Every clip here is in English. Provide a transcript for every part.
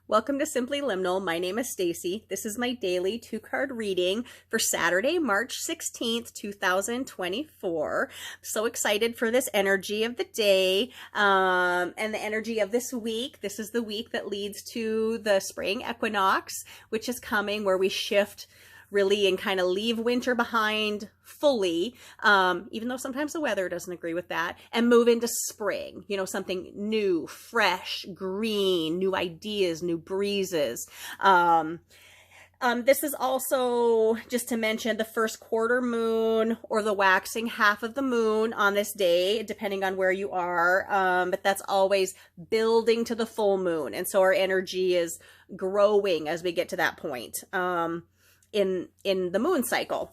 Welcome to Simply Liminal. My name is Stacy. This is my daily 2-card reading for Saturday, March 16th, 2024. So excited for this energy of the day and the energy of this week. This is the week that leads to the spring equinox, which is coming, where we shift really and kind of leave winter behind fully, even though sometimes the weather doesn't agree with that, and move into spring, something new, fresh, green, new ideas, new breezes. This is also, just to mention, the first quarter moon or the waxing half of the moon on this day, depending on where you are. But that's always building to the full moon. And so our energy is growing as we get to that point. In the moon cycle.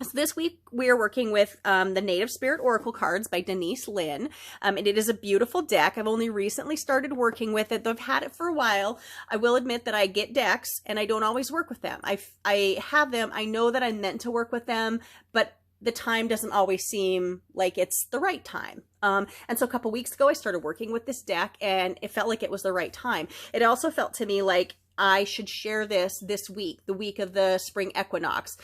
So this week we are working with the Native Spirit Oracle cards by Denise Lynn, and it is a beautiful deck. I've only recently started working with it, though I've had it for a while. I will admit that I get decks and I don't always work with them. I have them. I know that I'm meant to work with them, but the time doesn't always seem like it's the right time. And so a couple weeks ago I started working with this deck and it felt like it was the right time. It also felt to me like I should share this week, the week of the spring equinox,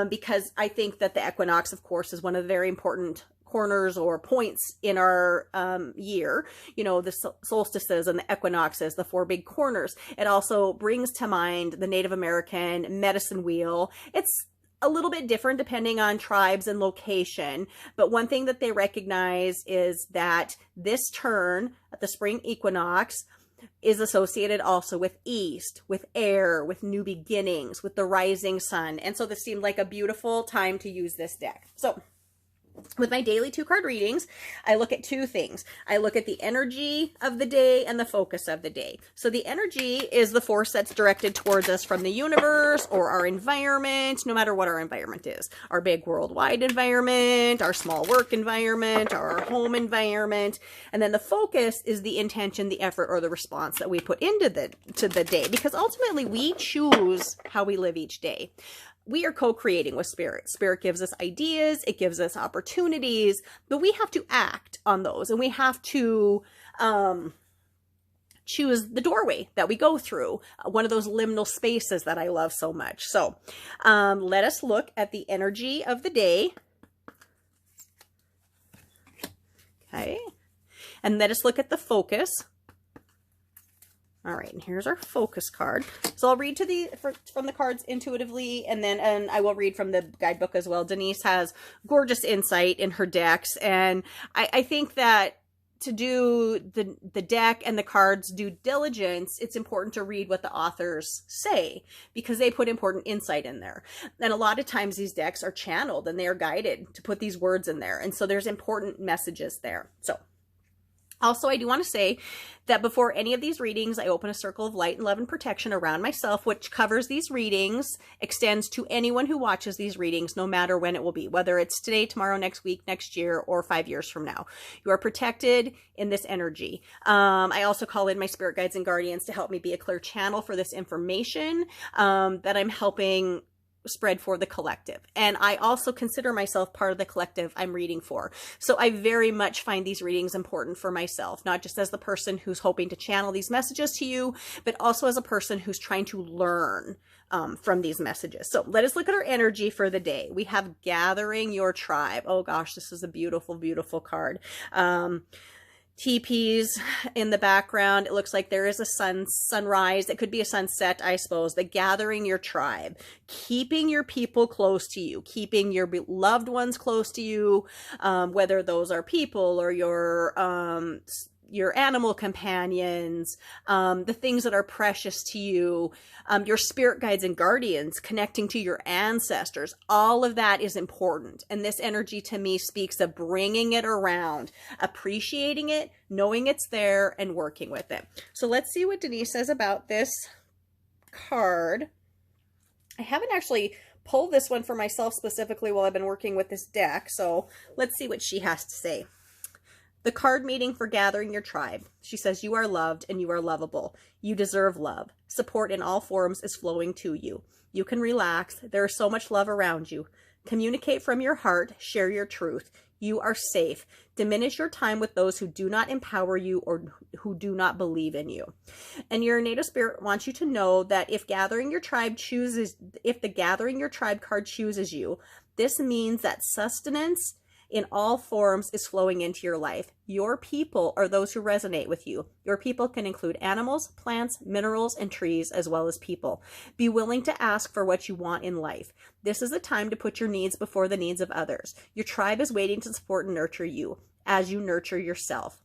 because I think that the equinox, of course, is one of the very important corners or points in our year. The solstices and the equinoxes, the 4 big corners. It also brings to mind the Native American medicine wheel. It's a little bit different depending on tribes and location, but one thing that they recognize is that this turn at the spring equinox is associated also with east, with air, with new beginnings, with the rising sun. And so this seemed like a beautiful time to use this deck. So with my daily 2-card readings, I look at 2 things. I look at the energy of the day and the focus of the day. So the energy is the force that's directed towards us from the universe or our environment, no matter what our environment is. Our big worldwide environment, our small work environment, our home environment. And then the focus is the intention, the effort, or the response that we put into the day, because ultimately we choose how we live each day. We are co-creating with Spirit. Spirit gives us ideas, it gives us opportunities, but we have to act on those, and we have to choose the doorway that we go through, one of those liminal spaces that I love so much. So let us look at the energy of the day. Okay. And let us look at the focus. All right, and here's our focus card. So I'll read from the cards intuitively, and I will read from the guidebook as well. Denise has gorgeous insight in her decks, and I think that to do the deck and the cards due diligence, it's important to read what the authors say, because they put important insight in there. And a lot of times these decks are channeled and they are guided to put these words in there, and so there's important messages there. So also, I do want to say that before any of these readings, I open a circle of light and love and protection around myself, which covers these readings, extends to anyone who watches these readings, no matter when it will be, whether it's today, tomorrow, next week, next year, or 5 years from now. You are protected in this energy. I also call in my spirit guides and guardians to help me be a clear channel for this information that I'm helping spread for the collective. And I also consider myself part of the collective I'm reading for. So I very much find these readings important for myself, not just as the person who's hoping to channel these messages to you, but also as a person who's trying to learn from these messages. So let us look at our energy for the day. We have gathering your tribe. Oh gosh, this is a beautiful, beautiful card. Teepees in the background. It looks like there is a sunrise. It could be a sunset, I suppose. But gathering your tribe, keeping your people close to you, keeping your loved ones close to you, whether those are people or your animal companions, the things that are precious to you, your spirit guides and guardians, connecting to your ancestors. All of that is important. And this energy to me speaks of bringing it around, appreciating it, knowing it's there, and working with it. So let's see what Denise says about this card. I haven't actually pulled this one for myself specifically while I've been working with this deck. So let's see what she has to say. The card meeting for gathering your tribe. She says, you are loved and you are lovable. You deserve love. Support in all forms is flowing to you. You can relax. There is so much love around you. Communicate from your heart. Share your truth. You are safe. Diminish your time with those who do not empower you or who do not believe in you. And your native spirit wants you to know that if the gathering your tribe card chooses you, this means that sustenance in all forms is flowing into your life. Your people are those who resonate with you. Your people can include animals, plants, minerals, and trees, as well as people. Be willing to ask for what you want in life. This is the time to put your needs before the needs of others. Your tribe is waiting to support and nurture you as you nurture yourself.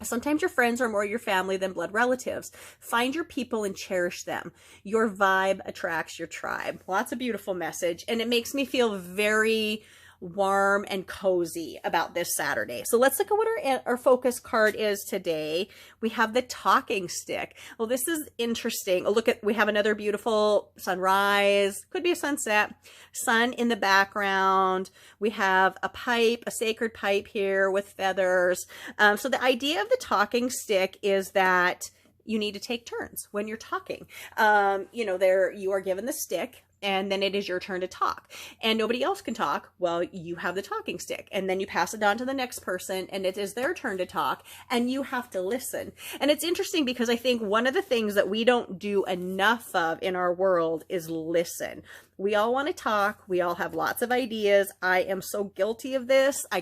Sometimes your friends are more your family than blood relatives. Find your people and cherish them. Your vibe attracts your tribe. Well, that's a beautiful message, and it makes me feel very warm and cozy about this Saturday. So let's look at what our focus card is today. We have the talking stick. Well, this is interesting. We have another beautiful sunrise, could be a sunset, sun in the background. We have a pipe, a sacred pipe here with feathers. So the idea of the talking stick is that you need to take turns when you're talking. You are given the stick, and then it is your turn to talk, and nobody else can talk. Well, you have the talking stick, and then you pass it on to the next person, and it is their turn to talk, and you have to listen. And it's interesting because I think one of the things that we don't do enough of in our world is listen. We all want to talk. We all have lots of ideas. I am so guilty of this. I'm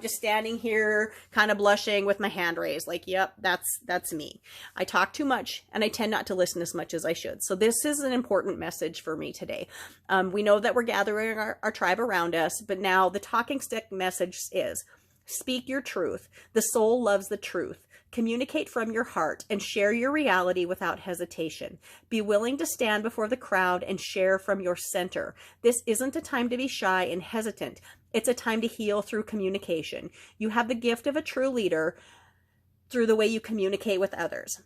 just standing here kind of blushing with my hand raised like, yep, that's me. I talk too much, and I tend not to listen as much as I should. So this is an important message for me today. We know that we're gathering our tribe around us, but now the talking stick message is, speak your truth. The soul loves the truth. Communicate from your heart and share your reality without hesitation. Be willing to stand before the crowd and share from your center. This isn't a time to be shy and hesitant. It's a time to heal through communication. You have the gift of a true leader through the way you communicate with others.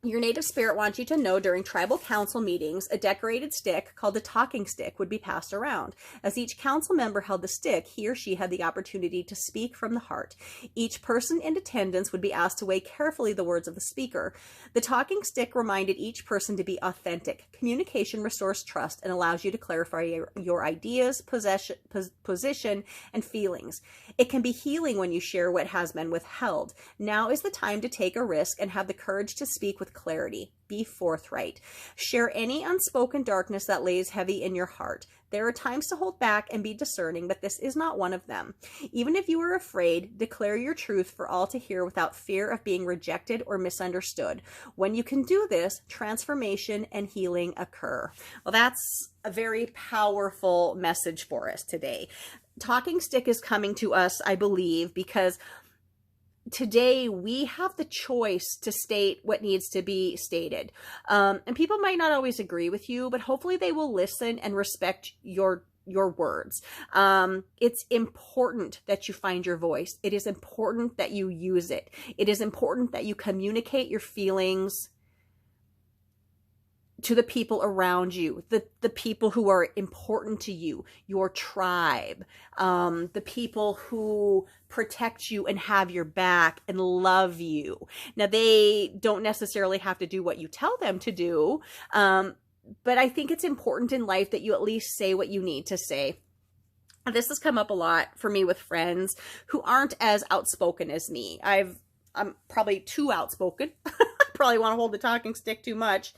Your native spirit wants you to know during tribal council meetings, a decorated stick called the talking stick would be passed around. As each council member held the stick, he or she had the opportunity to speak from the heart. Each person in attendance would be asked to weigh carefully the words of the speaker. The talking stick reminded each person to be authentic. Communication restores trust and allows you to clarify your ideas, position, and feelings. It can be healing when you share what has been withheld. Now is the time to take a risk and have the courage to speak with clarity. Be forthright. Share any unspoken darkness that lays heavy in your heart. There are times to hold back and be discerning, but this is not one of them. Even if you are afraid, declare your truth for all to hear without fear of being rejected or misunderstood. When you can do this, transformation and healing occur. Well, that's a very powerful message for us today. Talking stick is coming to us, I believe, because today we have the choice to state what needs to be stated. And people might not always agree with you, but hopefully they will listen and respect your words. It's important that you find your voice. It is important that you use it. It is important that you communicate your feelings to the people around you, the people who are important to you, your tribe, the people who protect you and have your back and love you. Now, they don't necessarily have to do what you tell them to do, but I think it's important in life that you at least say what you need to say. This has come up a lot for me with friends who aren't as outspoken as me. I'm probably too outspoken. I probably want to hold the talking stick too much.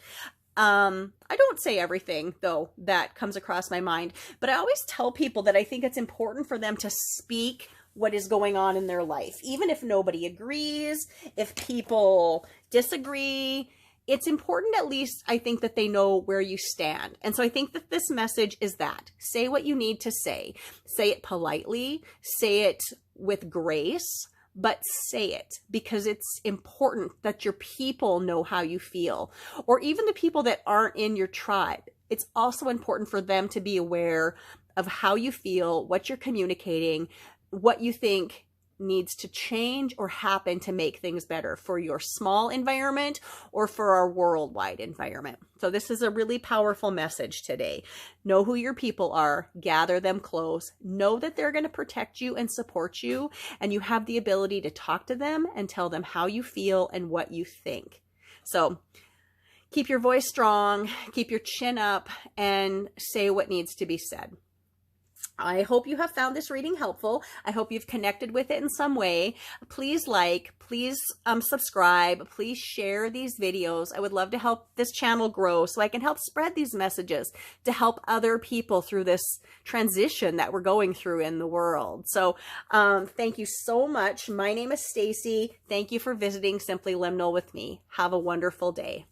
I don't say everything, though, that comes across my mind, but I always tell people that I think it's important for them to speak what is going on in their life. Even if nobody agrees, if people disagree, it's important at least, I think, that they know where you stand. And so I think that this message is that. Say what you need to say. Say it politely. Say it with grace. But say it, because it's important that your people know how you feel, or even the people that aren't in your tribe. It's also important for them to be aware of how you feel, what you're communicating, what you think needs to change or happen to make things better for your small environment or for our worldwide environment. So this is a really powerful message today. Know who your people are, gather them close, know that they're going to protect you and support you, and you have the ability to talk to them and tell them how you feel and what you think. So keep your voice strong, keep your chin up, and say what needs to be said. I hope you have found this reading helpful. I hope you've connected with it in some way. Please like, please subscribe, please share these videos. I would love to help this channel grow so I can help spread these messages to help other people through this transition that we're going through in the world. So thank you so much. My name is Stacy. Thank you for visiting Simply Liminal with me. Have a wonderful day.